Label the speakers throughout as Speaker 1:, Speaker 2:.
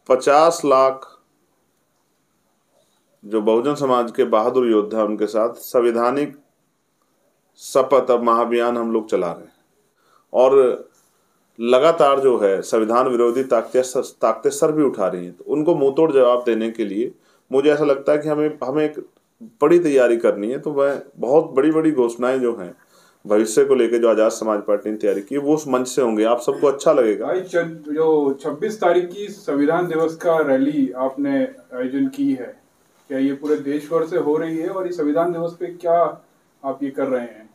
Speaker 1: 50 लाख जो बहुजन समाज के बहादुर योद्धा, उनके साथ संवैधानिक शपथ अब महाअभियान हम लोग चला रहे हैं। और लगातार जो है संविधान विरोधी ताकतें सर भी उठा रही हैं, तो उनको मुंहतोड़ जवाब देने के लिए मुझे ऐसा लगता है कि हमें एक बड़ी तैयारी करनी है। तो वह बहुत बड़ी बड़ी घोषणाएं जो हैं भविष्य को लेकर, जो आजाद समाज पार्टी ने तैयारी की, वो उस मंच से होंगे, आप सबको अच्छा लगेगा।
Speaker 2: भाई जो 26 तारीख की संविधान दिवस का रैली आपने आयोजन की है, क्या ये पूरे देश भर से हो रही है? और ये संविधान दिवस पे क्या आप ये कर रहे हैं?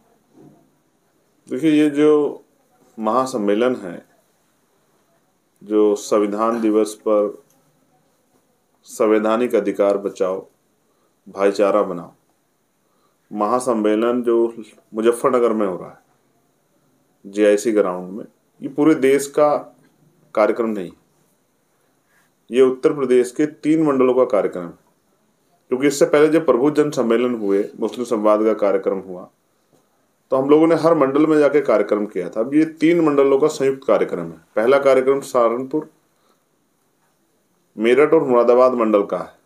Speaker 1: देखिए, ये जो महासम्मेलन है, जो संविधान दिवस पर संवैधानिक अधिकार बचाओ, भाईचारा बनाओ महासम्मेलन, जो मुजफ्फरनगर में हो रहा है जीआईसी ग्राउंड में, ये पूरे देश का कार्यक्रम नहीं, ये उत्तर प्रदेश के 3 मंडलों का कार्यक्रम है। क्योंकि इससे पहले जब प्रबुद्ध जन सम्मेलन हुए, मुस्लिम संवाद का कार्यक्रम हुआ, तो हम लोगों ने हर मंडल में जाके कार्यक्रम किया था। अब ये 3 मंडलों का संयुक्त कार्यक्रम है। पहला कार्यक्रम सहारनपुर, मेरठ और मुरादाबाद मंडल का है।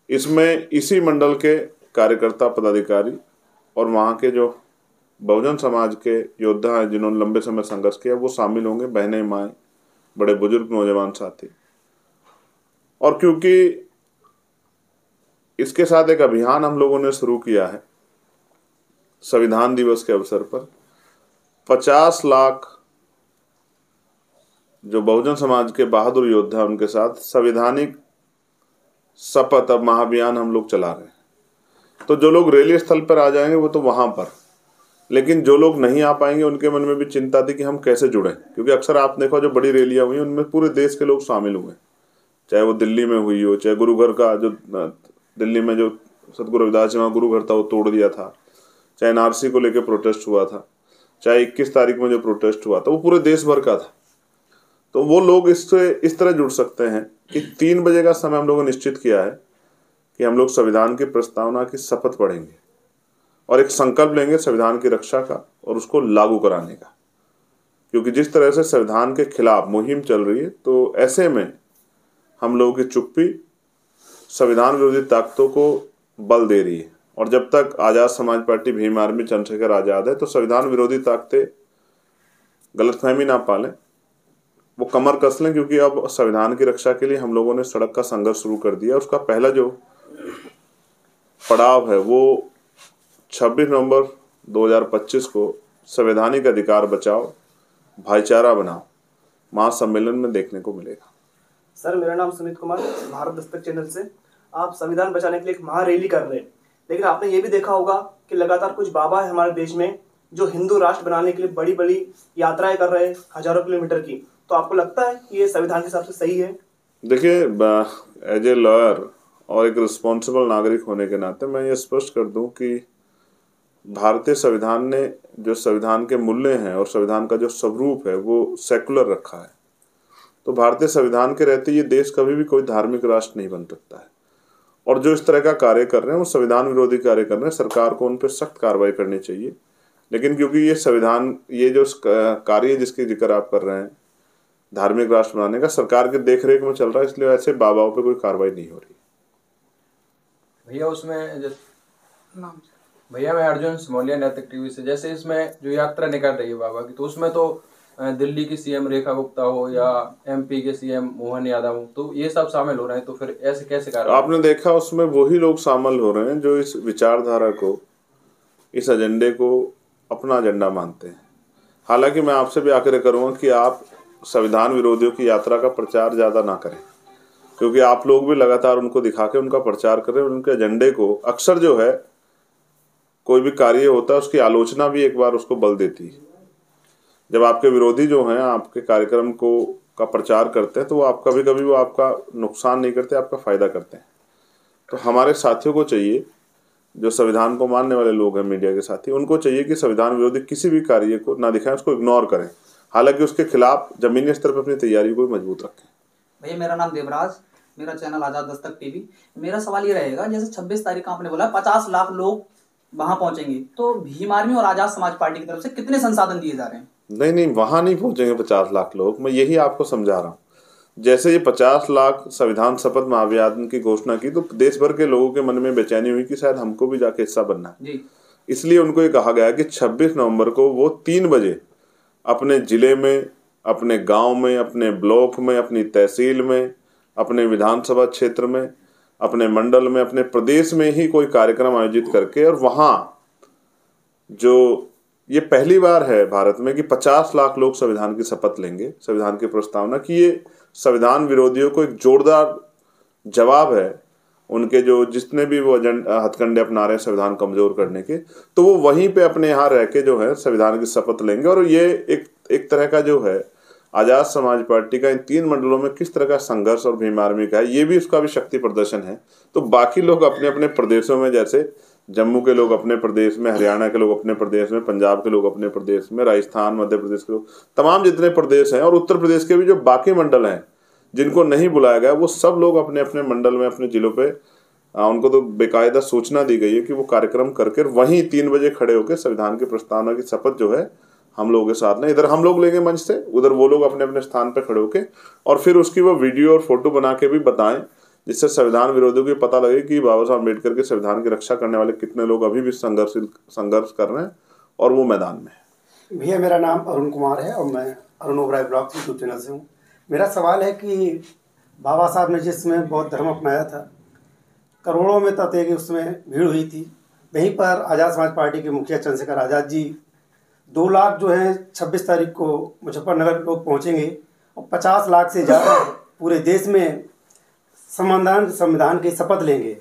Speaker 1: इसमें इसी मंडल के कार्यकर्ता, पदाधिकारी और वहाँ के जो बहुजन समाज के योद्धा हैं, जिन्होंने लंबे समय संघर्ष किया, वो शामिल होंगे। बहनें, माएँ, बड़े बुजुर्ग, नौजवान साथी। और क्योंकि इसके साथ एक अभियान हम लोगों ने शुरू किया है संविधान दिवस के अवसर पर, 50 लाख जो बहुजन समाज के बहादुर योद्धा, उनके साथ संवैधानिक शपथ अब महाअभियान हम लोग चला रहे हैं। तो जो लोग रैली स्थल पर आ जाएंगे वो तो वहां पर, लेकिन जो लोग नहीं आ पाएंगे उनके मन में भी चिंता थी कि हम कैसे जुड़ें। क्योंकि अक्सर आप देखो जो बड़ी रैलियां हुई उनमें पूरे देश के लोग शामिल हुए, चाहे वो दिल्ली में हुई हो, चाहे गुरुघर का जो दिल्ली में जो सदगुरु रविदास जी वहाँ गुरुघर था वो तोड़ दिया था, चाहे एनआरसी को लेकर प्रोटेस्ट हुआ था, चाहे 21 तारीख में जो प्रोटेस्ट हुआ था वो पूरे देश भर का था। तो वो लोग इससे इस तरह जुड़ सकते हैं कि 3 बजे का समय हम लोगों ने निश्चित किया है कि हम लोग संविधान की प्रस्तावना की शपथ पढ़ेंगे और एक संकल्प लेंगे संविधान की रक्षा का और उसको लागू कराने का। क्योंकि जिस तरह से संविधान के खिलाफ मुहिम चल रही है, तो ऐसे में हम लोगों की चुप्पी संविधान विरोधी ताकतों को बल दे रही है। और जब तक आजाद समाज पार्टी, भीम आर्मी, चंद्रशेखर आजाद है, तो संविधान विरोधी ताकतें गलतफहमी ना पालें, वो कमर कस लें। क्योंकि अब संविधान की रक्षा के लिए हम लोगों ने सड़क का संघर्ष शुरू कर दिया। उसका पहला जो पड़ाव है वो 26 नवंबर 2025 को संवैधानिक अधिकार बचाओ, भाईचारा बनाओ महासम्मेलन में देखने को मिलेगा।
Speaker 3: सर, मेरा नाम सुमित कुमार, भारत दस्तक चैनल से। आप संविधान बचाने के लिए एक महारैली कर रहे हैं, लेकिन आपने ये भी देखा होगा कि लगातार कुछ बाबा है हमारे देश में जो हिंदू राष्ट्र बनाने के लिए बड़ी बड़ी यात्राएं कर रहे हैं, हजारों किलोमीटर की। तो आपको लगता है कि ये संविधान के हिसाब से सही है?
Speaker 1: देखिए, एज ए लॉयर और एक रिस्पॉन्सिबल नागरिक होने के नाते मैं ये स्पष्ट कर दूं कि भारतीय संविधान ने जो संविधान के मूल्य हैं और संविधान का जो स्वरूप है वो सेकुलर रखा है। तो भारतीय संविधान के रहते ये देश कभी भी कोई धार्मिक राष्ट्र नहीं बन सकता है। और जो इस तरह का कार्य कर रहे हैं वो संविधान विरोधी कार्य कर रहे हैं। सरकार को उन पर सख्त कार्रवाई करनी चाहिए। लेकिन क्योंकि ये संविधान, ये जो कार्य जिसके जिक्र आप कर रहे हैं धार्मिक राष्ट्र बनाने का, सरकार के देखरेख में चल रहा है, इसलिए ऐसे बाबाओं पे कोई कार्रवाई नहीं हो रही।
Speaker 4: भैया मैं अर्जुन समोलिया, नैतिक टीवी से। जैसे इसमें जो यात्रा निकल रही है बाबा की, तो उसमें तो दिल्ली की सीएम रेखा गुप्ता हो या एमपी के सीएम मोहन यादव हो, तो ये सब शामिल हो रहे हैं। तो फिर ऐसे कैसे कार्रवाई?
Speaker 1: आपने देखा उसमें वही लोग शामिल हो रहे हैं जो इस विचारधारा को, इस एजेंडे को अपना एजेंडा मानते हैं। हालांकि मैं आपसे भी आग्रह करूंगा कि आप संविधान विरोधियों की यात्रा का प्रचार ज़्यादा ना करें, क्योंकि आप लोग भी लगातार उनको दिखा के उनका प्रचार कर रहे हैं। उनके एजेंडे को अक्सर जो है, कोई भी कार्य होता है उसकी आलोचना भी एक बार उसको बल देती है। जब आपके विरोधी जो हैं आपके कार्यक्रम को का प्रचार करते हैं, तो वो आप कभी कभी वो आपका नुकसान नहीं करते, आपका फायदा करते हैं। तो हमारे साथियों को चाहिए, जो संविधान को मानने वाले लोग हैं, मीडिया के साथी, उनको चाहिए कि संविधान विरोधी किसी भी कार्य को ना दिखाएं, उसको इग्नोर करें। हालांकि उसके खिलाफ जमीनी स्तर पर अपनी तैयारी को मजबूत रखें।
Speaker 5: भैया मेरा नाम देवराज, मेरा चैनल आजाद दस्तक टीवी। मेरा सवाल ये रहेगा, जैसे 26 तारीख का आपने बोला 50 लाख लोग वहां पहुंचेंगे, तो भीम आर्मी और आजाद समाज पार्टी की तरफ से कितने संसाधन दिए जा रहे हैं?
Speaker 1: नहीं, वहां नहीं पहुंचेंगे 50 लाख लोग। मैं यही आपको समझा रहा हूँ। जैसे ये 50 लाख संविधान शपथ महाअभियान की घोषणा की तो देश भर के लोगों के मन में बेचैनी हुई कि शायद हमको भी जाके हिस्सा बनना है।
Speaker 5: जी।
Speaker 1: इसलिए उनको ये कहा गया कि 26 नवंबर को वो 3 बजे अपने जिले में, अपने गांव में, अपने ब्लॉक में, अपनी तहसील में, अपने विधानसभा क्षेत्र में, अपने मंडल में, अपने प्रदेश में ही कोई कार्यक्रम आयोजित करके, और वहां जो ये पहली बार है भारत में कि 50 लाख लोग संविधान की शपथ लेंगे, संविधान की प्रस्तावना की, ये संविधान विरोधियों को एक जोरदार जवाब है उनके जो जितने भी वो हथकंडे अपना रहे हैं संविधान कमजोर करने के, तो वो वहीं पे अपने यहाँ रह के जो है संविधान की शपथ लेंगे। और ये एक तरह का जो है आजाद समाज पार्टी का इन 3 मंडलों में किस तरह का संघर्ष और भीम आर्मी का है, ये भी उसका भी शक्ति प्रदर्शन है। तो बाकी लोग अपने अपने प्रदेशों में, जैसे जम्मू के लोग अपने प्रदेश में, हरियाणा के लोग अपने प्रदेश में, पंजाब के लोग अपने प्रदेश में, राजस्थान, मध्य प्रदेश के लोग, तमाम जितने प्रदेश हैं, और उत्तर प्रदेश के भी जो बाकी मंडल हैं जिनको नहीं बुलाया गया, वो सब लोग अपने अपने मंडल में, अपने जिलों पे, उनको तो बेकायदा सूचना दी गई है कि वो कार्यक्रम करके वहीं 3 बजे खड़े होकर संविधान की प्रस्तावना की शपथ जो है हम लोगों के साथ में, इधर हम लोग लेंगे मंच से, उधर वो लोग अपने अपने स्थान पर खड़े होके, और फिर उसकी वो वीडियो और फोटो बना के भी बताएं, जिससे संविधान विरोधियों को पता लगे कि बाबा साहब अम्बेडकर के संविधान की रक्षा करने वाले कितने लोग अभी भी संघर्ष कर रहे हैं और वो मैदान में है।
Speaker 6: भैया मेरा नाम अरुण कुमार है और मैं Arun Oberoi blog YouTube channel से हूँ। मेरा सवाल है कि बाबा साहब ने जिसमें बौद्ध धर्म अपनाया था, करोड़ों में तय कि उसमें भीड़ हुई थी, वहीं पर आज़ाद समाज पार्टी के मुखिया चंद्रशेखर आज़ाद जी 2 लाख जो है 26 तारीख को मुजफ्फरनगर लोग पहुँचेंगे और 50 लाख से ज़्यादा पूरे देश में संविधान की शपथ लेंगे।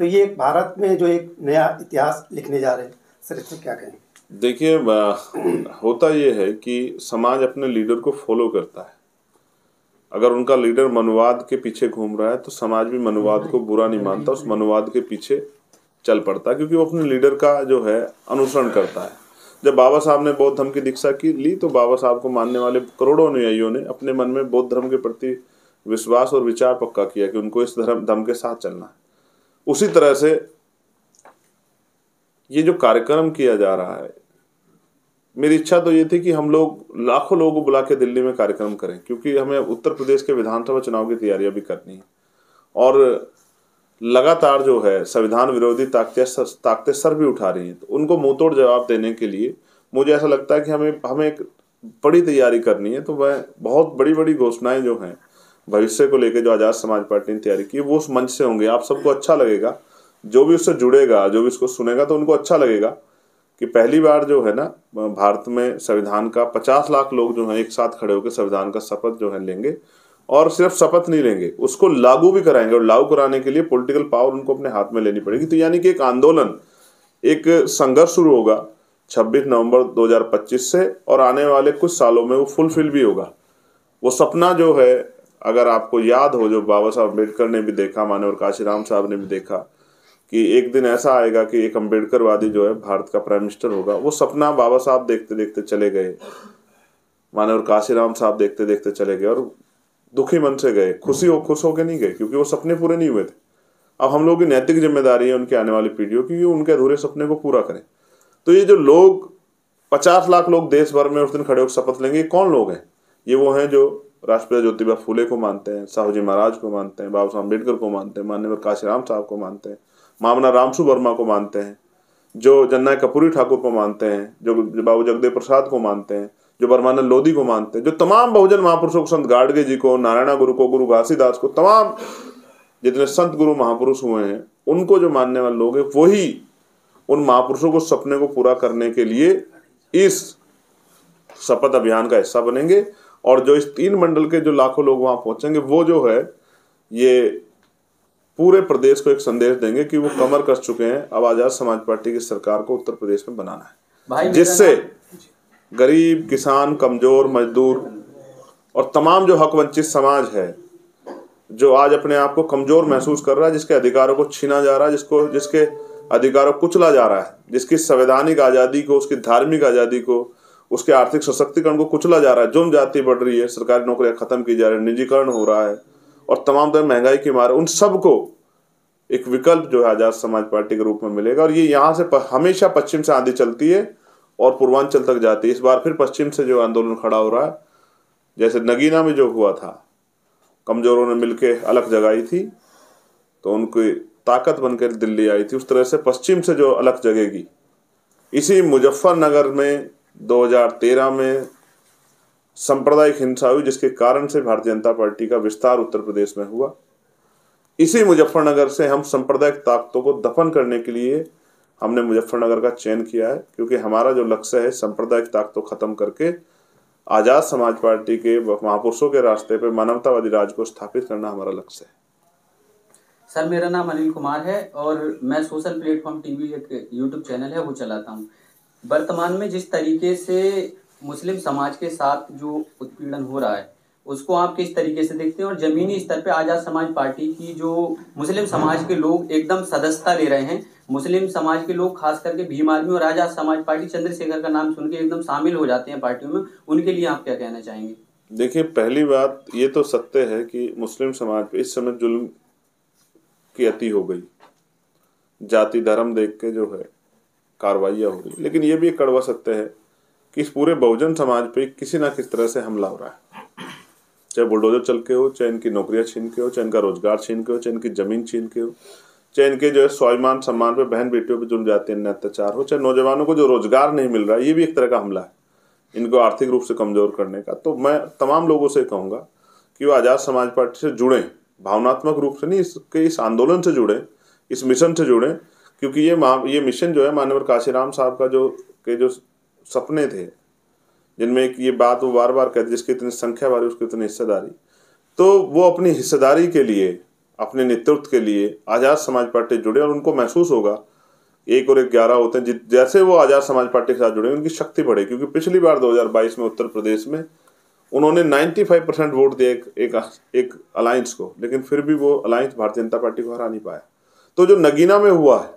Speaker 6: तो ये भारत में जो एक नया इतिहास लिखने जा रहे हैं, सर इससे क्या कहेंगे?
Speaker 1: देखिए, होता ये है कि समाज अपने लीडर को फॉलो करता है। अगर उनका लीडर मनुवाद के पीछे घूम रहा है तो समाज भी मनुवाद को बुरा नहीं मानता, उस मनुवाद के पीछे चल पड़ता है, क्योंकि वो अपने लीडर का जो है अनुसरण करता है। जब बाबा साहब ने बौद्ध धर्म की दीक्षा की ली तो बाबा साहब को मानने वाले करोड़ों अनुयायियों ने अपने मन में बौद्ध धर्म के प्रति विश्वास और विचार पक्का किया कि उनको इस धर्म के साथ चलना है। उसी तरह से ये जो कार्यक्रम किया जा रहा है, मेरी इच्छा तो ये थी कि हम लोग लाखों लोगों को बुला के दिल्ली में कार्यक्रम करें, क्योंकि हमें उत्तर प्रदेश के विधानसभा चुनाव की तैयारियां भी करनी है और लगातार जो है संविधान विरोधी ताकतें सर भी उठा रही हैं। तो उनको मुंहतोड़ जवाब देने के लिए मुझे ऐसा लगता है कि हमें एक बड़ी तैयारी करनी है। तो वह बहुत बड़ी बड़ी घोषणाएं जो हैं भविष्य को लेकर जो आज़ाद समाज पार्टी ने तैयारी की, वो उस मंच से होंगे। आप सबको अच्छा लगेगा, जो भी उससे जुड़ेगा, जो भी इसको सुनेगा, तो उनको अच्छा लगेगा कि पहली बार जो है ना भारत में संविधान का 50 लाख लोग जो हैं एक साथ खड़े होकर संविधान का शपथ जो है लेंगे, और सिर्फ शपथ नहीं लेंगे, उसको लागू भी कराएंगे। और लागू कराने के लिए पॉलिटिकल पावर उनको अपने हाथ में लेनी पड़ेगी। तो यानी कि एक आंदोलन, एक संघर्ष शुरू होगा 26 नवंबर 2025 से, और आने वाले कुछ सालों में वो फुलफिल भी होगा। वो सपना जो है, अगर आपको याद हो, जो बाबा साहब अम्बेडकर ने भी देखा, माननीय काशीराम साहब ने भी देखा कि एक दिन ऐसा आएगा कि एक अम्बेडकरवादी जो है भारत का प्राइम मिनिस्टर होगा, वो सपना बाबा साहब देखते देखते चले गए, माननीय काशीराम साहब देखते देखते चले गए, और दुखी मन से गए, खुश होके नहीं गए, क्योंकि वो सपने पूरे नहीं हुए थे। अब हम लोगों की नैतिक जिम्मेदारी है उनके आने वाली पीढ़ियों की, उनके अधूरे सपने को पूरा करें। तो ये जो लोग 50 लाख लोग देश भर में उस दिन खड़े होकर शपथ लेंगे, ये कौन लोग हैं? ये वो हैं जो राष्ट्रपिता ज्योतिबा फूले को मानते हैं, साहू जी महाराज को मानते हैं, बाबा साहब अम्बेडकर को मानते हैं, माननीय काशीराम साहब को मानते हैं, मामना रामसु वर्मा को मानते हैं, जो जननायक कर्पूरी ठाकुर को मानते हैं, जो बाबू जगदेव प्रसाद को मानते हैं, जो परमानंद लोधी को मानते हैं, जो तमाम बहुजन महापुरुषों को, संत गाडगे जी को, नारायणा गुरु को, गुरु घासीदास को, तमाम जितने संत गुरु महापुरुष हुए हैं, उनको जो मानने वाले लोग हैं, वही उन महापुरुषों को सपने को पूरा करने के लिए इस शपथ अभियान का हिस्सा बनेंगे। और जो इस 3 मंडल के जो लाखों लोग वहां पहुंचेंगे, वो जो है ये पूरे प्रदेश को एक संदेश देंगे कि वो कमर कस चुके हैं, अब आजाद समाज पार्टी की सरकार को उत्तर प्रदेश में बनाना है, जिससे गरीब, किसान, कमजोर, मजदूर और तमाम जो हक वंचित समाज है, जो आज अपने आप को कमजोर महसूस कर रहा है, जिसके अधिकारों को छीना जा रहा है, जिसके अधिकारों को कुचला जा रहा है, जिसकी संवैधानिक आज़ादी को, उसकी धार्मिक आज़ादी को, उसके आर्थिक सशक्तिकरण को कुचला जा रहा है, जुर्म जाति बढ़ रही है, सरकारी नौकरियां खत्म की जा रही है, निजीकरण हो रहा है और तमाम तरह महंगाई की मार, उन सब को एक विकल्प जो है आजाद समाज पार्टी के रूप में मिलेगा। और ये यहाँ से हमेशा पश्चिम से आंधी चलती है और पूर्वांचल तक जाती है। इस बार फिर पश्चिम से जो आंदोलन खड़ा हो रहा है, जैसे नगीना में जो हुआ था, कमज़ोरों ने मिलके अलग जगाई थी तो उनकी ताकत बनकर दिल्ली आई थी। उस तरह से पश्चिम से जो अलग जगेगी, इसी मुजफ्फरनगर में 2013 में सांप्रदायिक हिंसा हुई जिसके कारण से भारतीय जनता पार्टी का विस्तार उत्तर प्रदेश में हुआ। इसी मुजफ्फरनगर से हम सांप्रदायिक ताकतों को दफन करने के लिए हमने मुजफ्फरनगर का चयन किया है, क्योंकि हमारा जो लक्ष्य है सांप्रदायिक ताकतों खत्म करके आज़ाद समाज पार्टी के महापुरुषों के रास्ते पर मानवतावादी राज को स्थापित करना हमारा लक्ष्य है।
Speaker 5: सर, मेरा नाम अनिल कुमार है और मैं सोशल प्लेटफॉर्म टीवी एक यूट्यूब चैनल है वो चलाता हूँ। वर्तमान में जिस तरीके से मुस्लिम समाज के साथ जो उत्पीड़न हो रहा है उसको आप किस तरीके से देखते हैं, और जमीनी स्तर पे आज़ाद समाज पार्टी की जो मुस्लिम समाज के लोग एकदम सदस्यता ले रहे हैं, मुस्लिम समाज के लोग खास करके भीम आर्मी और आज़ाद समाज पार्टी चंद्रशेखर का नाम सुन के एकदम शामिल हो जाते हैं पार्टियों में, उनके लिए आप क्या कहना चाहेंगे?
Speaker 1: देखिए, पहली बात ये तो सत्य है कि मुस्लिम समाज पे इस समय जुल्म की अति हो गई, जाति धर्म देख के जो है कार्रवाइयाँ हो रही, लेकिन ये भी एक कड़वा सत्य है कि इस पूरे बहुजन समाज पे किसी ना किसी तरह से हमला हो रहा है, चाहे बुलडोजर चल के हो, चाहे इनकी नौकरियां छीन के हो, चाहे इनका रोजगार छीन के हो, चाहे इनकी जमीन छीन के हो, चाहे इनके जो है स्वाभिमान सम्मान पे बहन बेटियों पे जुल्म जाते हैं अत्याचार हो, चाहे नौजवानों को जो रोजगार नहीं मिल रहा है, ये भी एक तरह का हमला है इनको आर्थिक रूप से कमजोर करने का। तो मैं तमाम लोगों से कहूँगा कि वो आज़ाद समाज पार्टी से जुड़ें, भावनात्मक रूप से नहीं, इस आंदोलन से जुड़ें, इस मिशन से जुड़ें, क्योंकि ये मिशन जो है माननीय काशीराम साहब का जो सपने थे, जिनमें एक ये बात वो बार बार कहते, जिसकी इतनी संख्या बारी उसकी इतनी हिस्सेदारी, तो वो अपनी हिस्सेदारी के लिए, अपने नेतृत्व के लिए आज़ाद समाज पार्टी जुड़े और उनको महसूस होगा 1 और 1 11 होते हैं। जैसे वो आज़ाद समाज पार्टी के साथ जुड़े उनकी शक्ति बढ़े, क्योंकि पिछली बार 2022 में उत्तर प्रदेश में उन्होंने 95% वोट दिए एक अलायंस को, लेकिन फिर भी वो अलायंस भारतीय जनता पार्टी को हरा नहीं पाया। तो जो नगीना में हुआ है,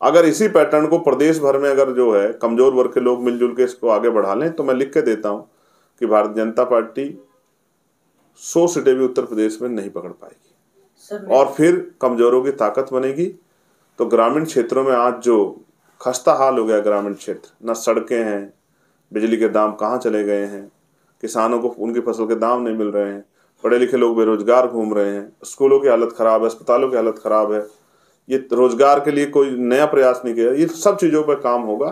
Speaker 1: अगर इसी पैटर्न को प्रदेश भर में अगर जो है कमजोर वर्ग के लोग मिलजुल के इसको आगे बढ़ा लें, तो मैं लिख के देता हूं कि भारतीय जनता पार्टी 100 सीटें भी उत्तर प्रदेश में नहीं पकड़ पाएगी और फिर कमजोरों की ताकत बनेगी। तो ग्रामीण क्षेत्रों में आज जो खस्ता हाल हो गया, ग्रामीण क्षेत्र, न सड़कें हैं, बिजली के दाम कहाँ चले गए हैं, किसानों को उनकी फसल के दाम नहीं मिल रहे हैं, पढ़े लिखे लोग बेरोजगार घूम रहे हैं, स्कूलों की हालत खराब है, अस्पतालों की हालत खराब है, ये रोजगार के लिए कोई नया प्रयास नहीं किया। ये सब चीज़ों पर काम होगा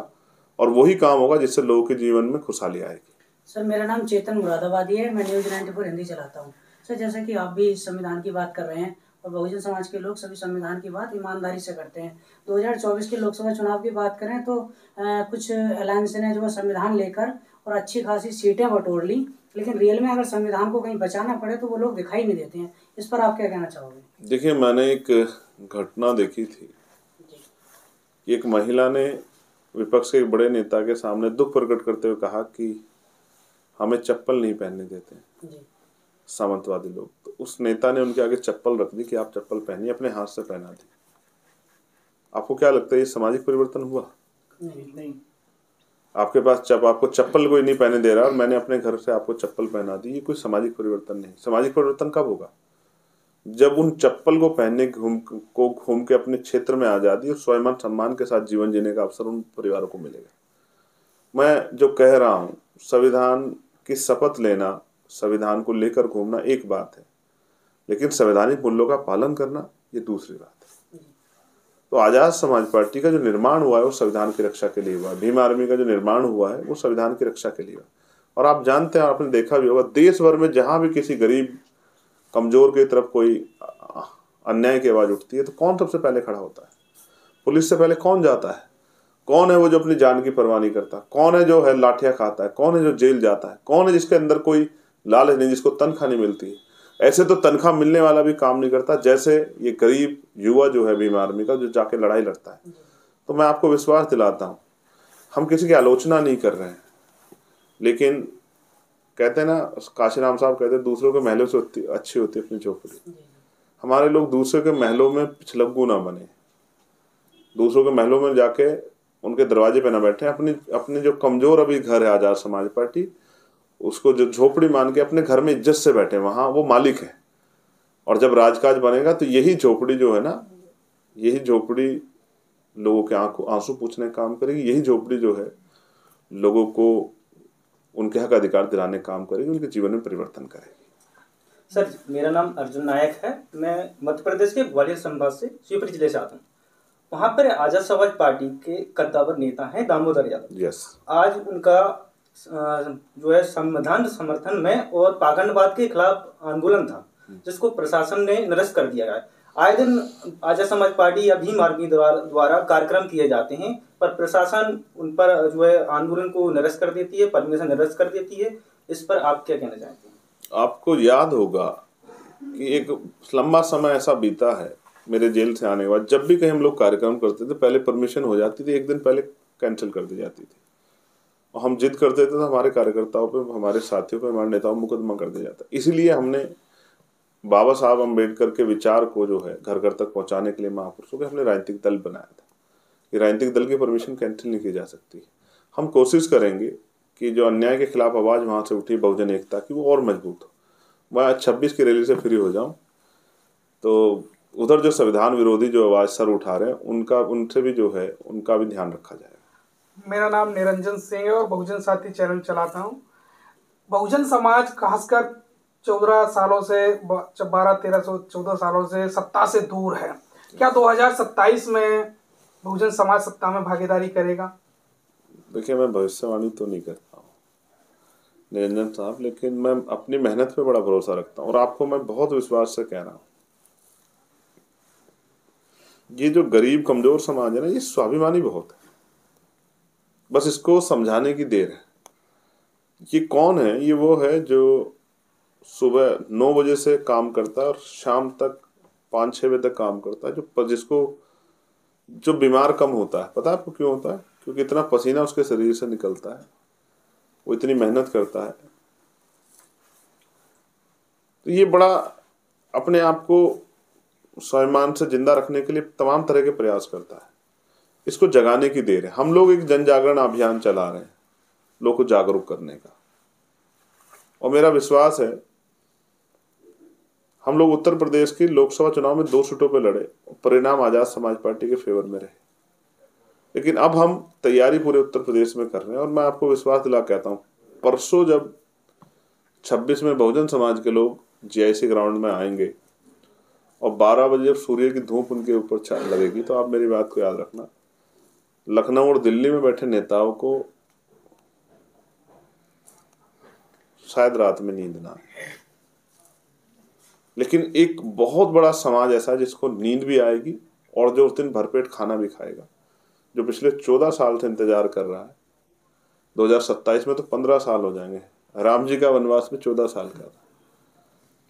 Speaker 1: और वही काम होगा जिससे लोगों के जीवन में खुशहाली आएगी।
Speaker 7: सर, मेरा नाम चेतन मुरादाबादी है, मैं न्यूज़ 94 हिंदी चलाता हूँ। सर, जैसे कि आप भी संविधान की बात कर रहे हैं और बहुजन समाज के लोग सभी संविधान की बात ईमानदारी से करते हैं। 2024 के लोकसभा चुनाव की बात करें तो कुछ अलायंस ने जो संविधान लेकर और अच्छी खासी सीटें बटोर ली, लेकिन रियल में अगर संविधान को कहीं बचाना पड़े तो वो लोग दिखाई नहीं देते हैं। इस पर आप क्या कहना चाहोगे?
Speaker 1: देखिए, मैंने एक घटना देखी थी, एक महिला ने विपक्ष के एक बड़े नेता के सामने दुख प्रकट करते हुए कहा कि हमें चप्पल नहीं पहनने देते सामंतवादी लोग। तो उस नेता ने उनके आगे चप्पल रख दी कि आप चप्पल पहनिए, अपने हाथ से पहना दी। आपको क्या लगता है ये सामाजिक परिवर्तन हुआ?
Speaker 7: नहीं।
Speaker 1: आपके पास आपको चप्पल कोई नहीं पहने दे रहा और मैंने अपने घर से आपको चप्पल पहना दी, ये कोई सामाजिक परिवर्तन नहीं। सामाजिक परिवर्तन कब होगा? जब उन चप्पल को पहनने घूम के अपने क्षेत्र में आजादी और स्वाभिमान सम्मान के साथ जीवन जीने का अवसर उन परिवारों को मिलेगा। मैं जो कह रहा हूँ, संविधान की शपथ लेना, संविधान को लेकर घूमना एक बात है, लेकिन संवैधानिक मूल्यों का पालन करना ये दूसरी बात है। तो आज़ाद समाज पार्टी का जो निर्माण हुआ है वो संविधान की रक्षा के लिए हुआ है। भीम आर्मी का जो निर्माण हुआ है वो संविधान की रक्षा के लिए हुआ। और आप जानते हैं, आपने देखा भी होगा, देश भर में जहाँ भी किसी गरीब कमजोर की तरफ कोई अन्याय की आवाज उठती है तो कौन सबसे पहले खड़ा होता है? पुलिस से पहले कौन जाता है? कौन है वो जो अपनी जान की परवाह नहीं करता? कौन है जो है लाठियां खाता है? कौन है जो जेल जाता है? कौन है जिसके अंदर कोई लालच नहीं, जिसको तनख्वाह नहीं मिलती है? ऐसे तो तनख्वाह मिलने वाला भी काम नहीं करता, जैसे ये गरीब युवा जो है भीम आर्मी का, जो जाके लड़ाई लड़ता है। तो मैं आपको विश्वास दिलाता हूँ, हम किसी की आलोचना नहीं कर रहे हैं, लेकिन कहते हैं ना, काशीराम साहब कहते हैं दूसरों के महलों से अच्छी होती है अपनी झोपड़ी। हमारे लोग दूसरों के महलों में पिछलग्गू ना बने, दूसरों के महलों में जाके उनके दरवाजे पे ना बैठे। अपनी जो कमजोर अभी घर है आज़ाद समाज पार्टी, उसको जो झोपड़ी मान के अपने घर में इज्जत से बैठे, वहाँ वो मालिक है। और जब राजकाज बनेगा तो यही झोपड़ी जो है ना, यही झोपड़ी लोगों के आंसू पूछने का काम करेगी। यही झोपड़ी जो है लोगों को उनके हक अधिकार दिलाने का काम करेगी, उनके जीवन में परिवर्तन करेगी।
Speaker 8: सर मेरा नाम अर्जुन नायक है। मैं मध्य प्रदेश के ग्वालियर संभाग से शिवपुरी जिले से आता हूँ। वहाँ पर आजाद समाज पार्टी के कद्दावर नेता हैं दामोदर यादव।
Speaker 1: यस।
Speaker 8: आज उनका जो है संविधान समर्थन में और पाखंडवाद के खिलाफ आंदोलन था, जिसको प्रशासन ने निरस्त कर दिया है। आए दिन आजाद समाज पार्टी या भीम आर्मी द्वारा कार्यक्रम किए जाते हैं, पर प्रशासन उन पर जो है आंदोलन को निरस्त कर देती है, परमिशन निरस्त कर देती है। इस पर आप क्या कहना चाहते हैं?
Speaker 1: आपको याद होगा कि एक लंबा समय ऐसा बीता है मेरे जेल से आने के बाद, जब भी कहीं हम लोग कार्यक्रम करते थे पहले परमिशन हो जाती थी, एक दिन पहले कैंसिल कर दी जाती थी, और हम जिद करते थे तो हमारे कार्यकर्ताओं पे, हमारे साथियों पे, हमारे नेताओं पर मुकदमा कर दिया जाता। इसीलिए हमने बाबा साहब अम्बेडकर के विचार को जो है घर घर तक पहुंचाने के लिए महापुरुषों के हमने राजनीतिक दल बनाया था। ये राजनीतिक दल की परमिशन कैंसिल नहीं की जा सकती। हम कोशिश करेंगे कि जो अन्याय के खिलाफ आवाज़ वहाँ से उठी बहुजन एकता की, वो और मजबूत हो। मैं 26 की रैली से फ्री हो जाऊँ तो उधर जो संविधान विरोधी जो आवाज़ सर उठा रहे हैं उनसे भी जो है उनका भी ध्यान रखा जाएगा।
Speaker 9: मेरा नाम निरंजन सिंह है और बहुजन साथी चैनल चलाता हूँ। बहुजन समाज खासकर 14 सालों से 14 सालों से सत्ता से दूर है। क्या 2027 में बहुजन समाज सत्ता में भागीदारी करेगा?
Speaker 1: देखिए, मैं भविष्यवाणी तो नहीं करता हूँ निरंजन साहब, लेकिन मैं अपनी मेहनत पे बड़ा भरोसा रखता हूँ और आपको मैं बहुत विश्वास से कह रहा हूँ, ये जो गरीब कमजोर समाज है ना, ये स्वाभिमानी बहुत है। बस इसको समझाने की देर है। ये कौन है? ये वो है जो सुबह 9 बजे से काम करता है और शाम तक 5-6 बजे तक काम करता है, जो बीमार कम होता है। पता है आपको क्यों होता है? क्योंकि इतना पसीना उसके शरीर से निकलता है, वो इतनी मेहनत करता है। तो ये बड़ा अपने आप को स्वाभिमान से जिंदा रखने के लिए तमाम तरह के प्रयास करता है। इसको जगाने की देर है। हम लोग एक जन जागरण अभियान चला रहे हैं लोगों को जागरूक करने का, और मेरा विश्वास है हम लोग उत्तर प्रदेश की लोकसभा चुनाव में 2 सीटों पे लड़े, परिणाम आजाद समाज पार्टी के फेवर में रहे। लेकिन अब हम तैयारी पूरे उत्तर प्रदेश में कर रहे हैं, और मैं आपको विश्वास दिला कहता हूँ, परसों जब 26 में बहुजन समाज के लोग GIC ग्राउंड में आएंगे और 12 बजे जब सूर्य की धूप उनके ऊपर लगेगी, तो आप मेरी बात को याद रखना, लखनऊ और दिल्ली में बैठे नेताओं को शायद रात में नींद ना आए, लेकिन एक बहुत बड़ा समाज ऐसा जिसको नींद भी आएगी और जो उस दिन भरपेट खाना भी खाएगा, जो पिछले 14 साल से इंतजार कर रहा है। 2027 में तो 15 साल हो जाएंगे। राम जी का वनवास में 14 साल का था,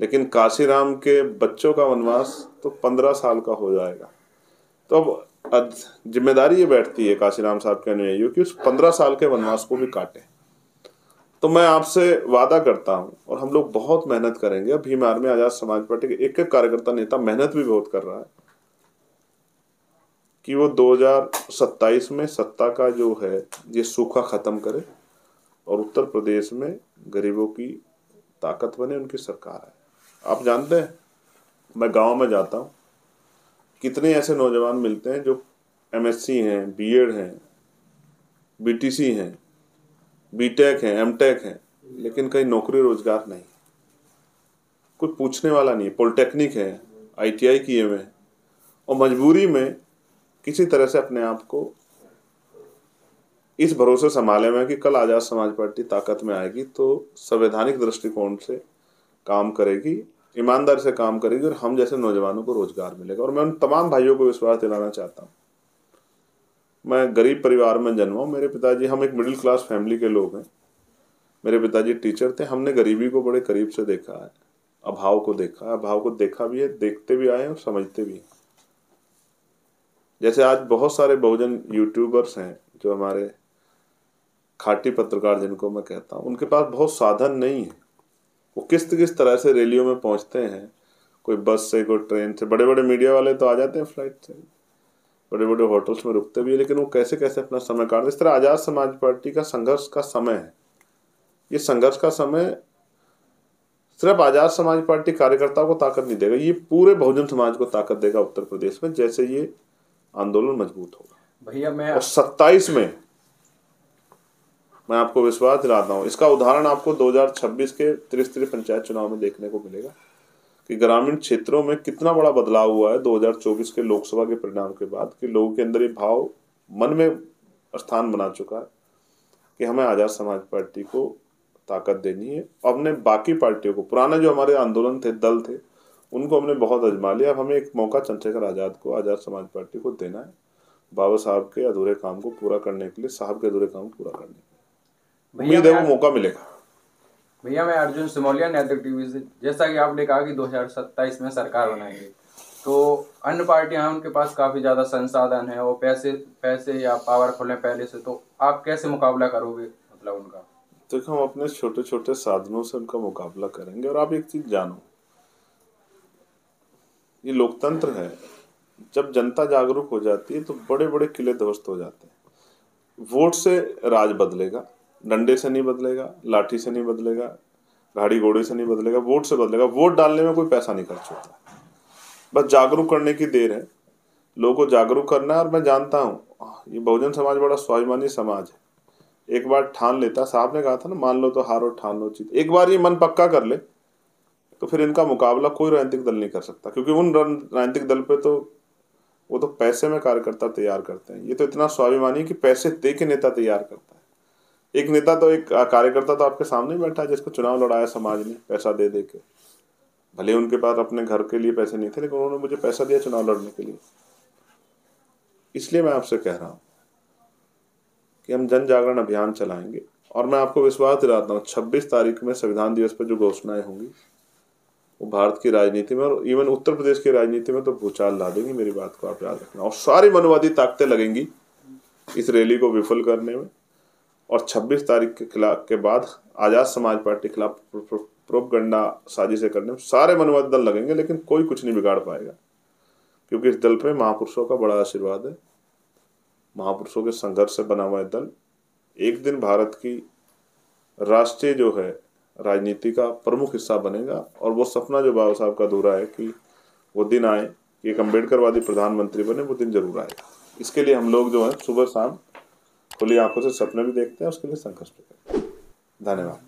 Speaker 1: लेकिन काशीराम के बच्चों का वनवास तो 15 साल का हो जाएगा। तो अब जिम्मेदारी ये बैठती है काशीराम साहब के अनुयायियों की उस 15 साल के वनवास को भी काटे। तो मैं आपसे वादा करता हूं, और हम लोग बहुत मेहनत करेंगे। भीम आर्मी आजाद समाज पार्टी के एक कार्यकर्ता नेता मेहनत भी बहुत कर रहा है कि वो 2027 में सत्ता का जो है ये सूखा खत्म करे और उत्तर प्रदेश में गरीबों की ताकत बने, उनकी सरकार है। आप जानते हैं, मैं गांव में जाता हूं, कितने ऐसे नौजवान मिलते हैं जो MSc हैं, B.Ed हैं, BTC हैं, B.Tech हैं, M.Tech हैं, लेकिन कहीं नौकरी रोजगार नहीं, कुछ पूछने वाला नहीं। पॉलिटेक्निक है, ITI किए हुए, और मजबूरी में किसी तरह से अपने आप को इस भरोसे संभाले हुए कि कल आजाद समाज पार्टी ताकत में आएगी तो संवैधानिक दृष्टिकोण से काम करेगी, ईमानदारी से काम करेगी, और हम जैसे नौजवानों को रोजगार मिलेगा। और मैं उन तमाम भाइयों को विश्वास दिलाना चाहता हूँ। मैं गरीब परिवार में जन्मा हूँ। मेरे पिताजी, हम एक मिडिल क्लास फैमिली के लोग हैं। मेरे पिताजी टीचर थे। हमने गरीबी को बड़े करीब से देखा है, अभाव को देखा भी है, देखते भी आए हैं और समझते भी हैं। जैसे आज बहुत सारे बहुजन यूट्यूबर्स हैं जो हमारे खाटी पत्रकार जिनको मैं कहता हूँ, उनके पास बहुत साधन नहीं है। वो किस तरह से रैलियों में पहुंचते हैं, कोई बस से, कोई ट्रेन से। बड़े बड़े मीडिया वाले तो आ जाते हैं फ्लाइट से, बड़े बड़े होटल्स में रुकते भी है, लेकिन वो कैसे अपना समय काटते। इस तरह आजाद समाज पार्टी का संघर्ष का समय है। ये संघर्ष का समय सिर्फ आजाद समाज पार्टी कार्यकर्ताओं को ताकत नहीं देगा, ये पूरे बहुजन समाज को ताकत देगा उत्तर प्रदेश में, जैसे ये आंदोलन मजबूत होगा।
Speaker 4: भैया मैं
Speaker 1: और 27 में मैं आपको विश्वास दिलाता हूँ। इसका उदाहरण आपको 2026 के त्रिस्तरीय पंचायत चुनाव में देखने को मिलेगा कि ग्रामीण क्षेत्रों में कितना बड़ा बदलाव हुआ है 2024 के लोकसभा के परिणाम के बाद, कि लोगों के अंदर ये भाव मन में स्थान बना चुका है कि हमें आज़ाद समाज पार्टी को ताकत देनी है। हमने बाकी पार्टियों को, पुराने जो हमारे आंदोलन थे, दल थे, उनको हमने बहुत आजमा लिया। अब हमें एक मौका चंद्रशेखर आज़ाद को, आज़ाद समाज पार्टी को देना है बाबा साहब के अधूरे काम को पूरा करने के लिए, साहब के अधूरे काम को पूरा करने के लिए। उम्मीद है वो मौका मिलेगा।
Speaker 4: भैया मैं अर्जुन सिमोलिया, नैतिक टीवी से। जैसा कि आपने कहा कि 2027 में सरकार बनाएंगे, तो अन्य पार्टियां हैं, उनके पास काफी ज्यादा संसाधन है और पैसे या पावरफुल है पहले से, तो आप कैसे मुकाबला करोगे मतलब उनका?
Speaker 1: देखो, हम अपने छोटे छोटे साधनों से उनका मुकाबला करेंगे। और आप एक चीज जानो, ये लोकतंत्र है, जब जनता जागरूक हो जाती है तो बड़े बड़े किले ध्वस्त हो जाते हैं। वोट से राज बदलेगा, डंडे से नहीं बदलेगा, लाठी से नहीं बदलेगा, गाड़ी घोड़े से नहीं बदलेगा, वोट से बदलेगा। वोट डालने में कोई पैसा नहीं खर्च होता, बस जागरूक करने की देर है। लोगों को जागरूक करना है। और मैं जानता हूँ ये बहुजन समाज बड़ा स्वाभिमानी समाज है। एक बार ठान लेता, साहब ने कहा था ना, मान लो तो हारो, ठान लो जीत। एक बार ये मन पक्का कर ले तो फिर इनका मुकाबला कोई राजनीतिक दल नहीं कर सकता, क्योंकि उन राजनीतिक दल पे तो वो तो पैसे में कार्यकर्ता तैयार करते हैं। ये तो इतना स्वाभिमानी है कि पैसे दे के नेता तैयार करता है। एक नेता तो, एक कार्यकर्ता तो आपके सामने बैठा है जिसको चुनाव लड़ाया समाज ने पैसा दे दे के। भले उनके पास अपने घर के लिए पैसे नहीं थे, लेकिन उन्होंने मुझे पैसा दिया चुनाव लड़ने के लिए। इसलिए मैं आपसे कह रहा हूँ कि हम जन जागरण अभियान चलाएंगे। और मैं आपको विश्वास दिलाता हूँ 26 तारीख में संविधान दिवस पर जो घोषणाएं होंगी वो भारत की राजनीति में और इवन उत्तर प्रदेश की राजनीति में तो भूचाल ला देंगी। मेरी बात को आप याद रखना। और सारी मनवादी ताकतें लगेंगी इस रैली को विफल करने में। और 26 तारीख के बाद आज़ाद समाज पार्टी के खिलाफ प्रोपगंडा साजिशें करने में सारे मनवादी दल लगेंगे, लेकिन कोई कुछ नहीं बिगाड़ पाएगा, क्योंकि इस दल पे महापुरुषों का बड़ा आशीर्वाद है। महापुरुषों के संघर्ष से बना हुआ दल एक दिन भारत की राष्ट्रीय जो है राजनीति का प्रमुख हिस्सा बनेगा। और वो सपना जो बाबा साहब का अधूरा है कि वो दिन आए कि एक अम्बेडकरवादी प्रधानमंत्री बने, वो दिन जरूर आएगा। इसके लिए हम लोग जो है सुबह शाम खुली आंखों से सपने भी देखते हैं, उसके लिए संघर्ष भी करते हैं। धन्यवाद।